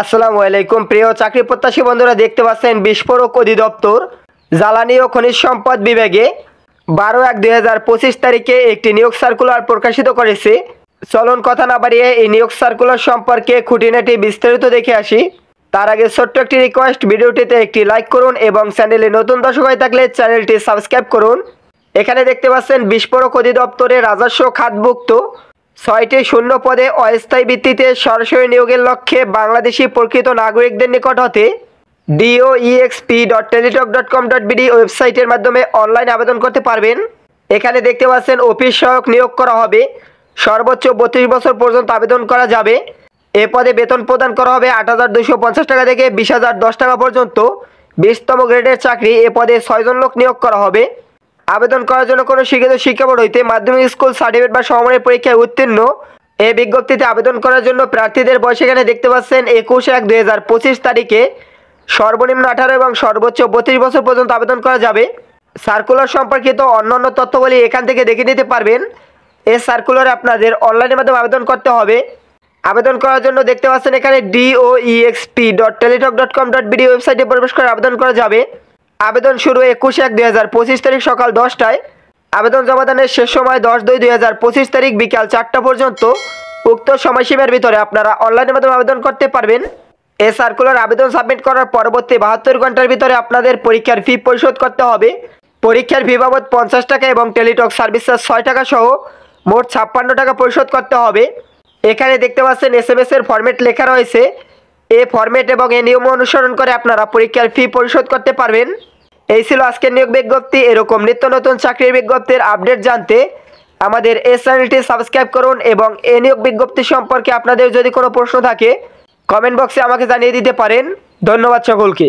আসসালামু আলাইকুম প্রিয় চাকরি প্রত্যাশী বন্ধুরা, দেখতে পাচ্ছেন বিস্ফোরক অধিদপ্তর জ্বালানি ও খনিজ সম্পদ বিভাগে 12/1/2025 তারিখে একটি নিয়োগ সার্কুলার প্রকাশিত করেছে। চলুন কথা না বাড়িয়ে এই নিয়োগ সার্কুলার সম্পর্কে খুঁটিনাটি বিস্তারিত দেখে আসি। তার আগে ছোট্ট একটি রিকোয়েস্ট, ভিডিওটিতে একটি লাইক করুন এবং চ্যানেলে নতুন দর্শক হয়ে থাকলে চ্যানেলটি সাবস্ক্রাইব করুন। এখানে দেখতে পাচ্ছেন বিস্ফোরক অধিদপ্তরের রাজস্ব খাতভুক্ত 6টি শূন্য পদে অস্থায়ী ভিত্তিতে সরাসরি নিয়োগের লক্ষ্যে বাংলাদেশি প্রকৃত নাগরিকদের নিকট হতে doexp.teletalk.com.bd ওয়েবসাইটের মাধ্যমে অনলাইন আবেদন করতে পারবেন। এখানে দেখতে পাচ্ছেন অফিস সহায়ক নিয়োগ করা হবে। সর্বোচ্চ 32 বছর পর্যন্ত আবেদন করা যাবে। এ পদে বেতন প্রদান করা হবে 8,250 টাকা থেকে 20,010 টাকা পর্যন্ত। 20তম গ্রেডের চাকরি। এ পদে 6 জন লোক নিয়োগ করা হবে। আবেদন করার জন্য কোনো শিক্ষিত শিক্ষা বোর্ড হইতে মাধ্যমিক স্কুল সার্টিফিকেট বা সমমানের পরীক্ষায় উত্তীর্ণ। এই বিজ্ঞপ্তিতে আবেদন করার জন্য প্রার্থীদের বয়স এখানে দেখতে পাচ্ছেন 21/1/2025 তারিখে সর্বনিম্ন 18 এবং সর্বোচ্চ 32 বছর পর্যন্ত আবেদন করা যাবে। সার্কুলার সম্পর্কিত অন্যান্য তথ্যগুলি এখান থেকে দেখে নিতে পারবেন। এই সার্কুলারে আপনাদের অনলাইনের মাধ্যমে আবেদন করতে হবে। আবেদন করার জন্য দেখতে পাচ্ছেন এখানে doexp.teletalk.com.bd ওয়েবসাইটে প্রবেশ করে আবেদন করা যাবে। আবেদন শুরু 21/1/2025 তারিখ সকাল 10টায়। আবেদন জমাদানের শেষ সময় 10/2/2025 তারিখ বিকাল 4টা পর্যন্ত। উক্ত সময়সীমার ভিতরে আপনারা অনলাইনের মাধ্যমে আবেদন করতে পারবেন। এই সার্কুলার আবেদন সাবমিট করার পরবর্তী 72 ঘন্টার ভিতরে আপনাদের পরীক্ষার ফি পরিশোধ করতে হবে। পরীক্ষার ফি বাবদ 50 টাকা এবং টেলিটক সার্ভিস চার্জ 6 টাকা সহ মোট 56 টাকা পরিশোধ করতে হবে। এখানে দেখতে পাচ্ছেন SMS এর ফরম্যাট লেখা রয়েছে। এই ফরম্যাট এবং এই নিয়ম অনুসরণ করে আপনারা পরীক্ষার ফি পরিশোধ করতে পারবেন। এই ছিল আজকের নিয়োগ বিজ্ঞপ্তি। এরকম নিত্য নতুন চাকরির বিজ্ঞপ্তির আপডেট জানতে আমাদের এই চ্যানেলটি সাবস্ক্রাইব করুন এবং এই নিয়োগ বিজ্ঞপ্তি সম্পর্কে আপনাদের যদি কোনো প্রশ্ন থাকে কমেন্ট বক্সে আমাকে জানিয়ে দিতে পারেন। ধন্যবাদ সকলকে।